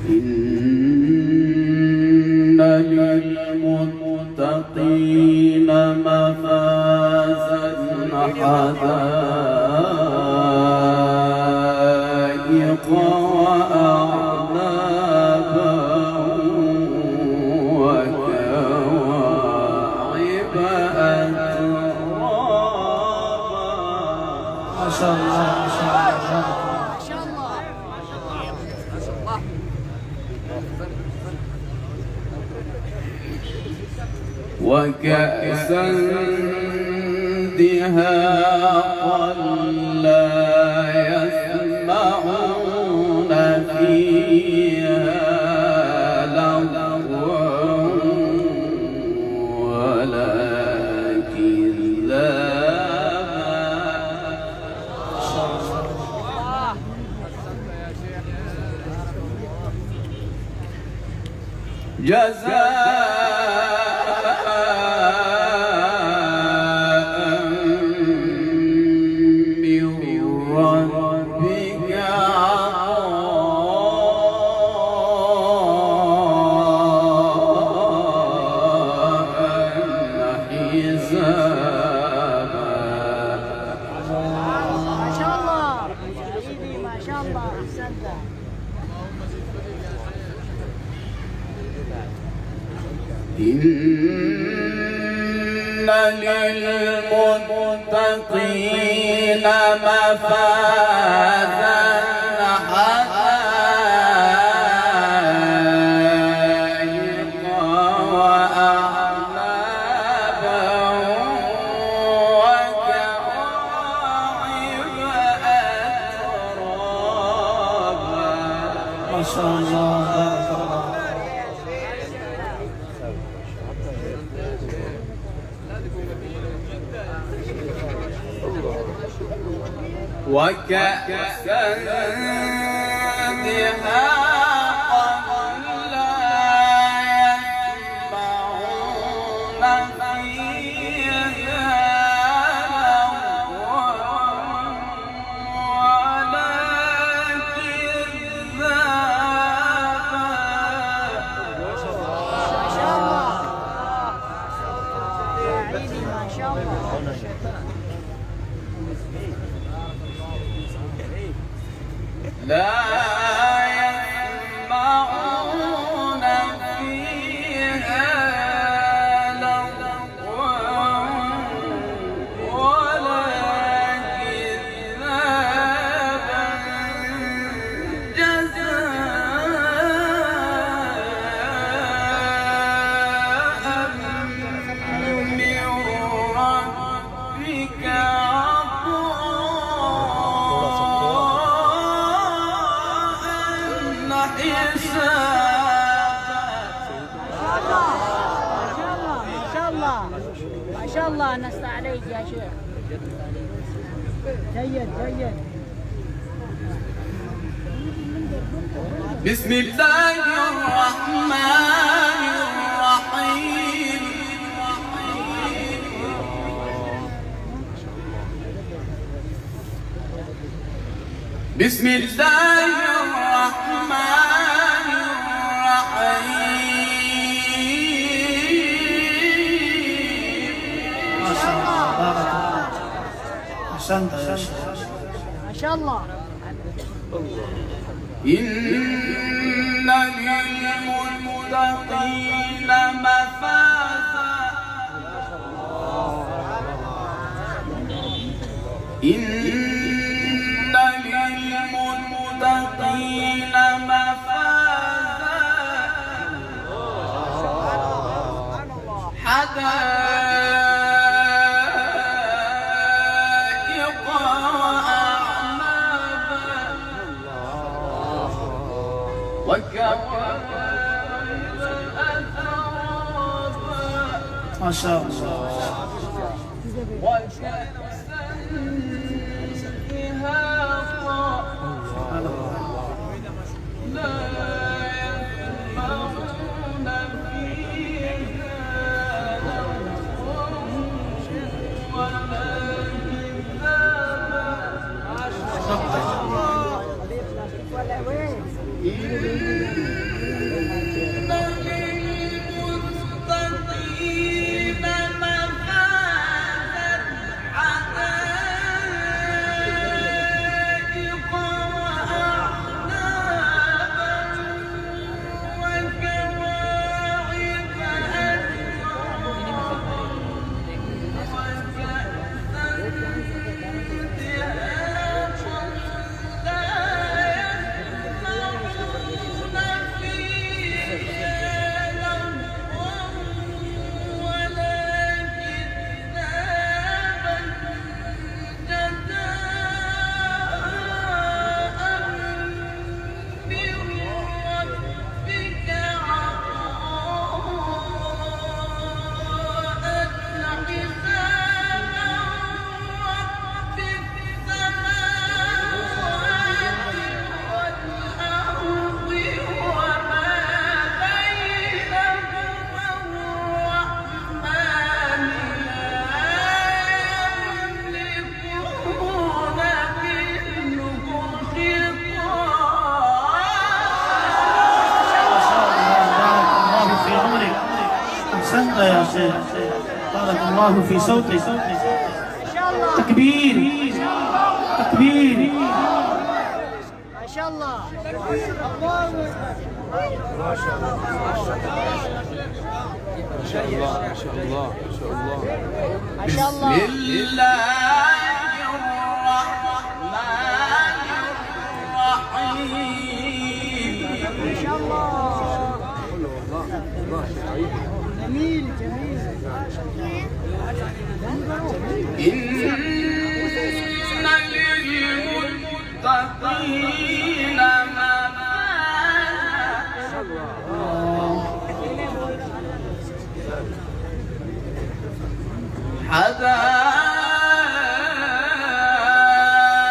إن للمتقين مفازا حدائق وأعنابا وكواعب أترابا. ما شاء الله ما شاء الله. وكأسا دهاقا لا يسمعون فيها لغوا ولا كذابا. جزاء إن للمتقين مفازا حدائق وأعنابا وكواعب أترابا. ما شاء الله بارك الله. وكأسا دهاقا لا يسمعون فيها لغوا ولا كذابا. ما شاء الله يا عيني ما شاء الله. لا يسمعون فيها لغوا ولا كذابا. جزاء من ربك ما شاء الله نص عليك يا شيخ. جيد جيد. بسم الله الرحمن الرحيم بسم الله الرحمن الرحيم ما شاء الله بارك الله أحسنت يا شيخ ما شاء الله. إن للمتقين مفازا إن للمتقين مفازا حدائق وأعنابا وكواعب أترابا ما شاء الله وكأسا دهاقا لا يسمعون فيها لغوا ولا كذابا إن للمتقين مفازا حدائق وأعنابا وكواعب أترابا وكأسا دهاقا لا يسمعون فيها لغوا ولا كذابا جزاء من ربك عطاء حسابا رب السماوات والأرض وما بينهما الرحمن لا يملكون منه بارك الله في عمرك أحسنت يا شيخ بارك الله في صوتك ما شاء الله. تكبير تكبير ما شاء الله. ما شاء بسم الله. الله الرحمن الرحيم ما شاء الله. جميل جميل. إن للمتقين مفازا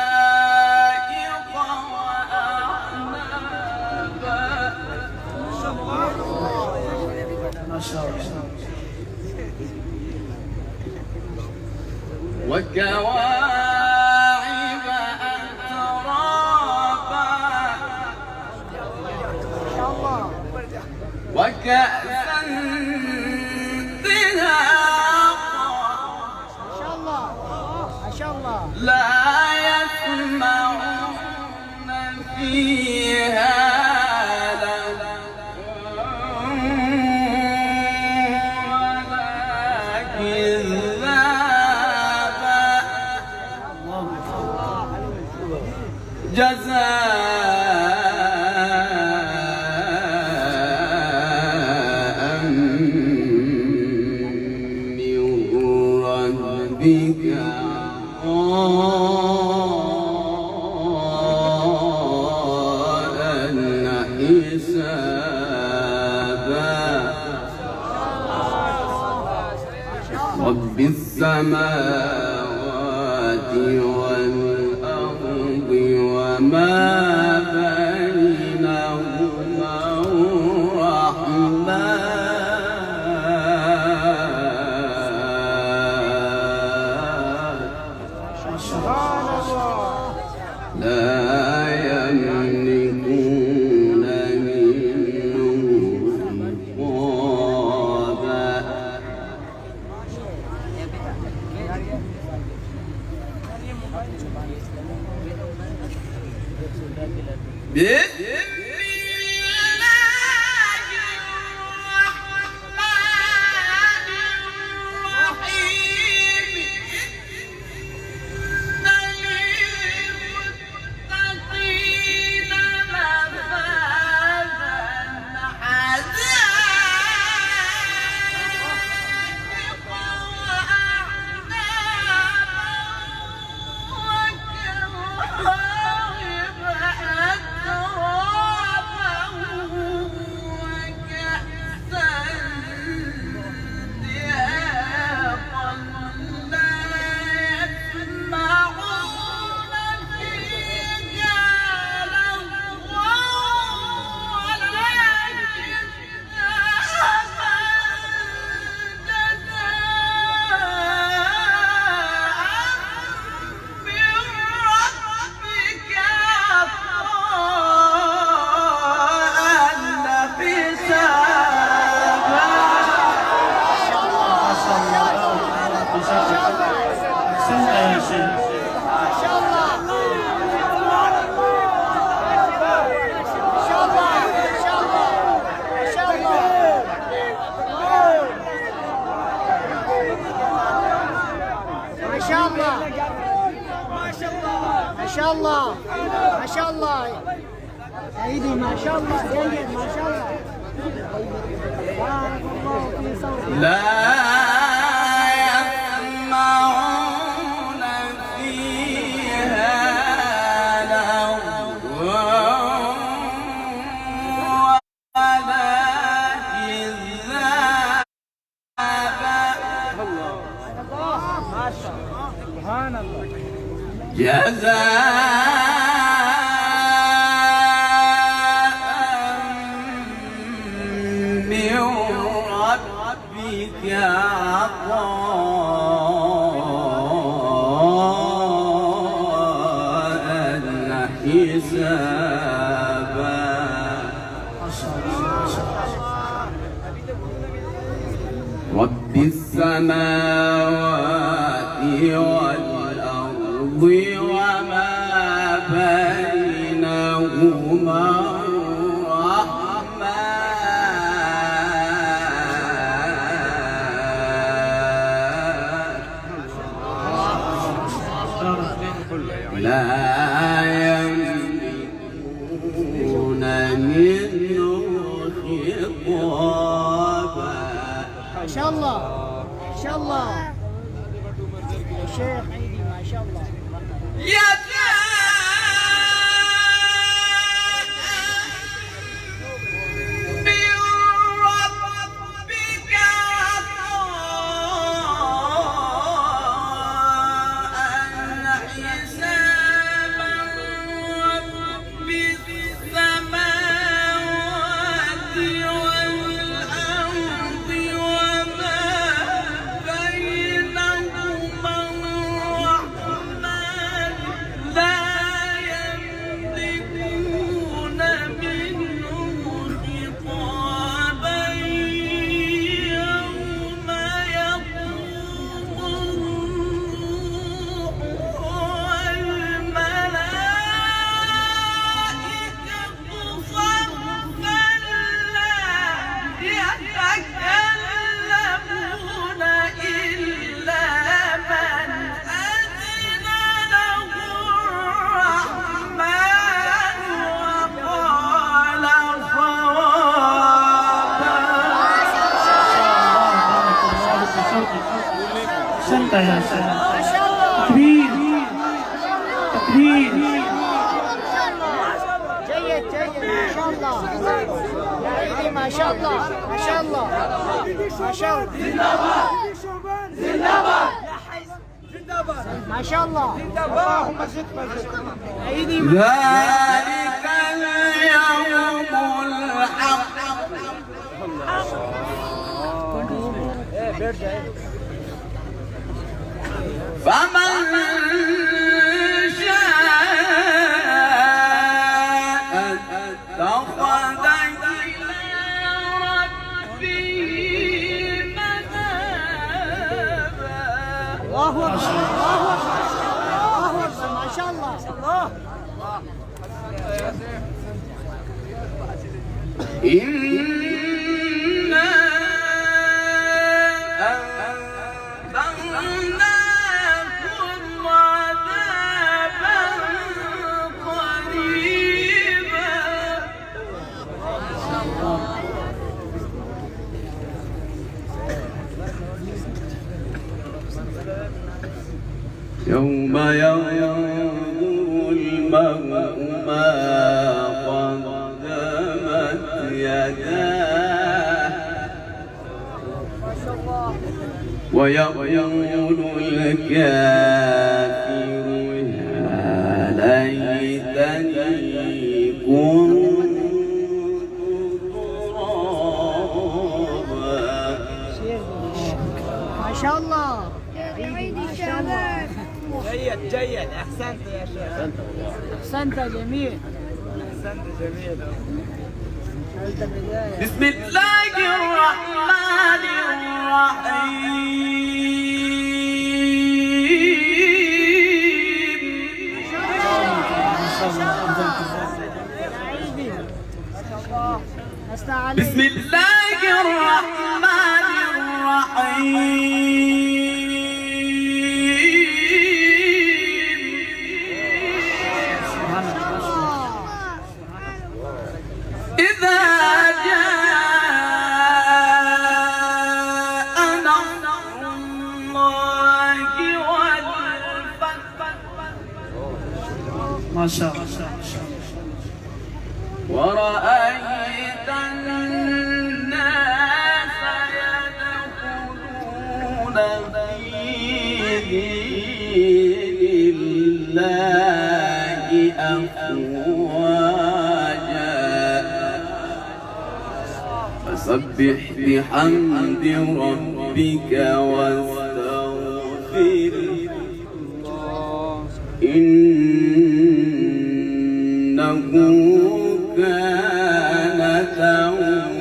حدائق وأعنابا ما شاء الله وكواعب أترابا ما شاء الله. وكأسا دهاقا ما شاء الله. ما شاء الله. لا يسمعون فيها لغوا ولا كذابا جزاء من ربك عطاء حسابا رب السماوات والأرض وما بينهما أحسنت يا شيخ. ما شاء الله ما شاء الله ما شاء الله ما شاء الله ما شاء الله ما شاء الله ما شاء الله سيدي ما شاء الله جيد ما شاء الله بارك الله في صوتك لا يسمعون فيها لغوا ولا كذابا جزاء من ربك عطاء حسابا رب السماوات والأرض وما بينهما الرحمن لا يملكون منه خطابا. ما شاء الله ما شاء الله يا شيخ عيدي ما شاء الله أحسنت يا شيخ. ما شاء الله تكبير تكبير. جيد جيد ما شاء الله يا عيدي ما شاء الله ما شاء الله ما شاء الله ما شاء الله اللهم زد عيدي ذلك اليوم الحق فمن شاء اتخذ إلى ربه مآبا. الله اكبر الله اكبر الله اكبر ما شاء الله إنا أنذرناكم عذابا قريبا يوم ينظر المرء ما قدمت يداه ويقول الكافر يا ليتني كنت ترابا. ما شاء الله ما شاء الله. جيد احسنت يا شيخ. احسنت جميل. احسنت جميل. بسم الله الرحمن الرحيم. بسم الله الرحمن الرحيم. إذا جاء نصر الله والفتح ما شاء الله. ورأيت الناس يدخلون في دين الله أفواجا فسبح بحمد ربك واستغفره إنه كان توابا.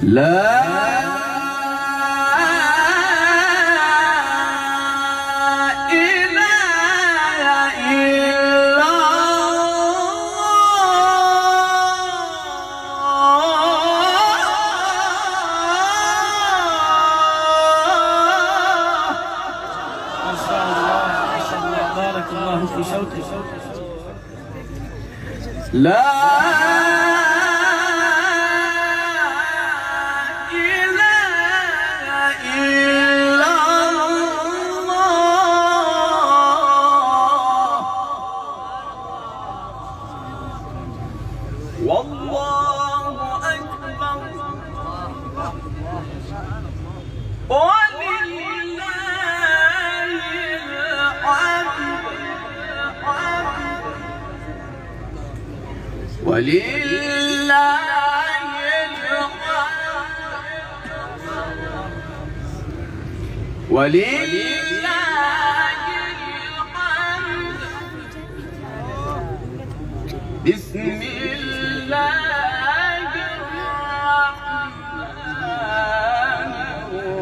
لا في صوتك. لا والله أكبر ولله الحمد ولله الحمد بسم الله الرحمن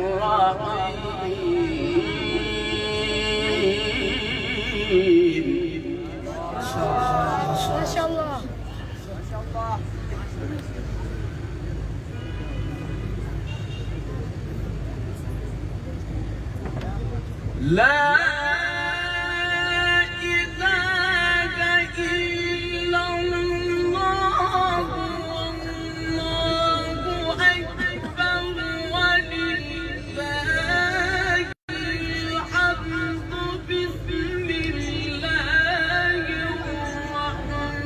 الرحيم. ما شاء الله. لا إله إلا الله والله أكبر ولله الحمد. بسم الله الرحمن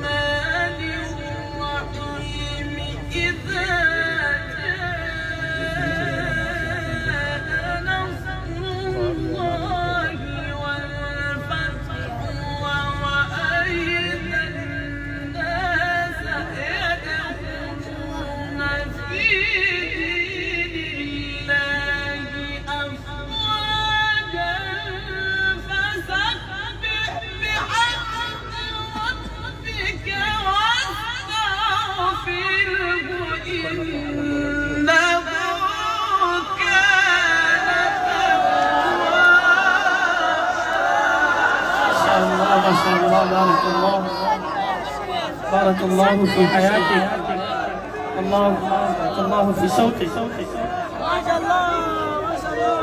الرحيم. إذا جاء نصر الله بارك الله، بارك الله في حياتك، بارك الله في صوتك. ما شاء الله ما شاء الله.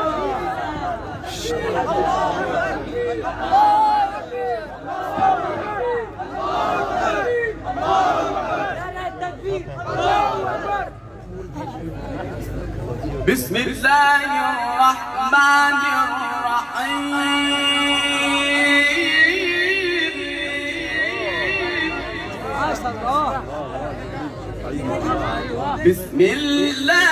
بسم الله الرحمن الرحيم. ما شاء الله. بسم الله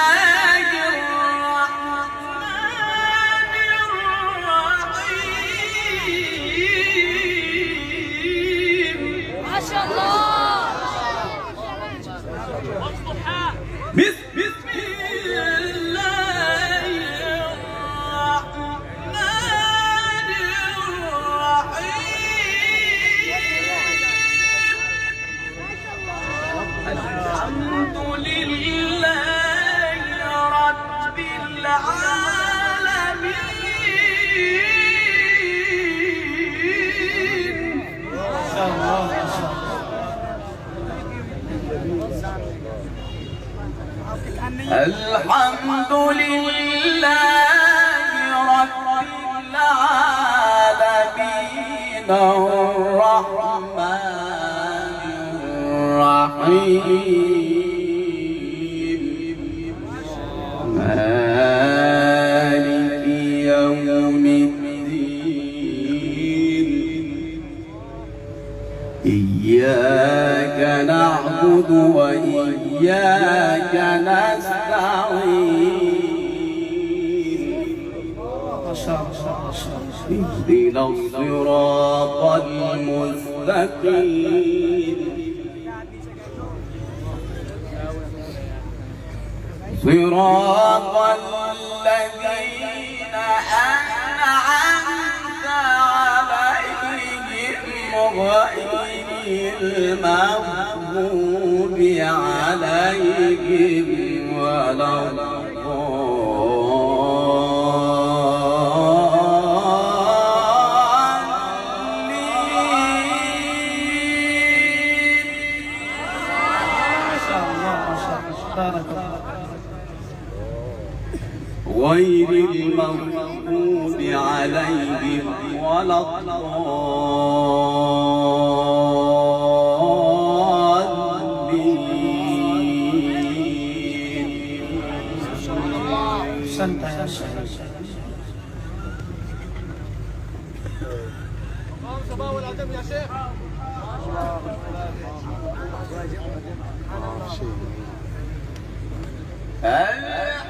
الحمد لله رب العالمين الرحمن الرحيم مالك يوم الدين إياك نعبد وإياك نستعين اهدنا الصراط المستقيم صراط الذين أنعمت عليهم غير المغضوب عليهم ولا غير المغضوب عليهم ولا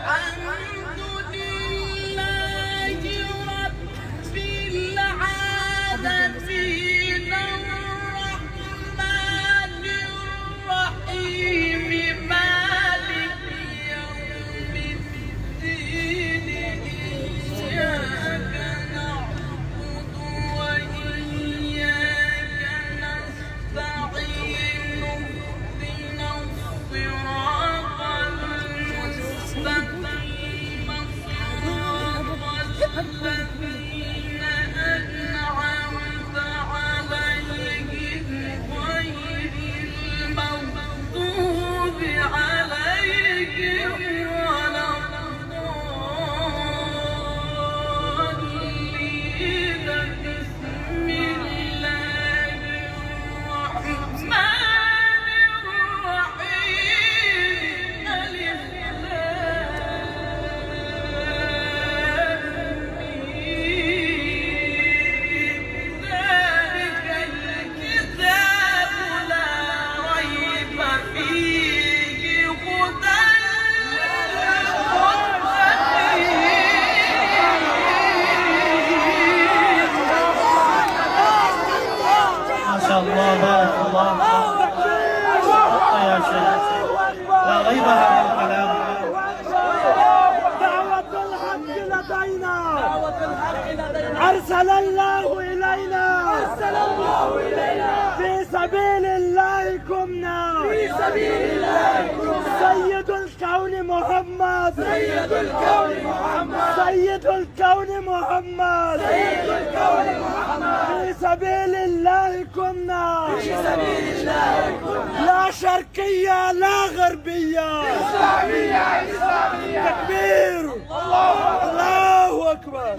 الحمد لله رب العالمين الرحمن الرحيم مالك يوم الدين إياك نعبد وإياك نستعين اهدنا الصراط المستقيم صراط الذين أنعمت عليهم غير المغضوب عليهم ولا الضالين بسم الله الرحمن الرحيم ألف ذلك الكتاب لا ريب فيه هدى ما شاء الله بارك الله يا شيخ، لا ريب هذا الكلام. دعوة الحق لدينا أرسل الله إلينا في سبيل الله قمنا سيد الكون محمد سيد الكون محمد سيد الكون محمد سيد الكون محمد في سبيل الله كنا في سبيل الله كنا لا شرقية لا غربية إسلامية إسلامية تكبير الله أكبر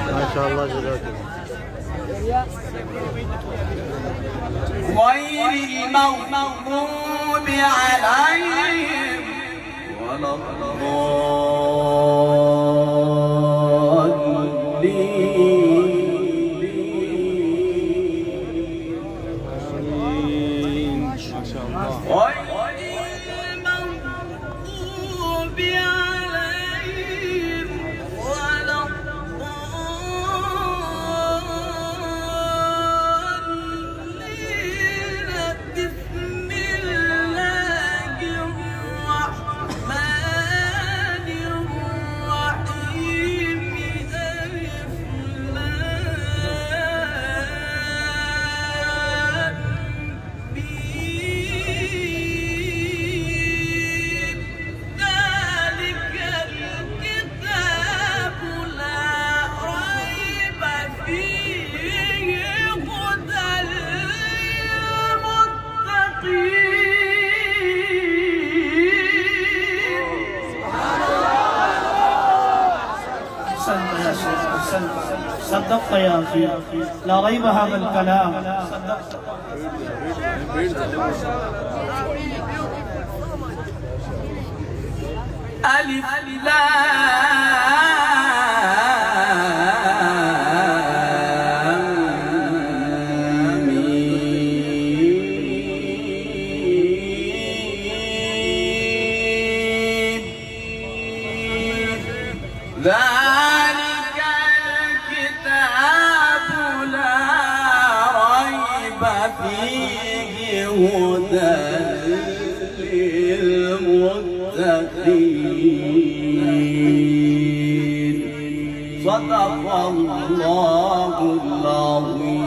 ما شاء الله جزاك غير المغضوب عليهم ولا الضالين ما شاء الله غير المغضوب عليهم ولا الضالين بسم الله الرحمن الرحيم ألف لام ميم ذلك الكتاب لا ريب فيه هدى للمتقين. أحسنت يا شيخ أحسنت صدقت يا أخي لا ريب هذا الكلام صدقت ألف لام ميم ذلك الكتاب لا ريب فيه هدى للمتقين. صدق الله العظيم.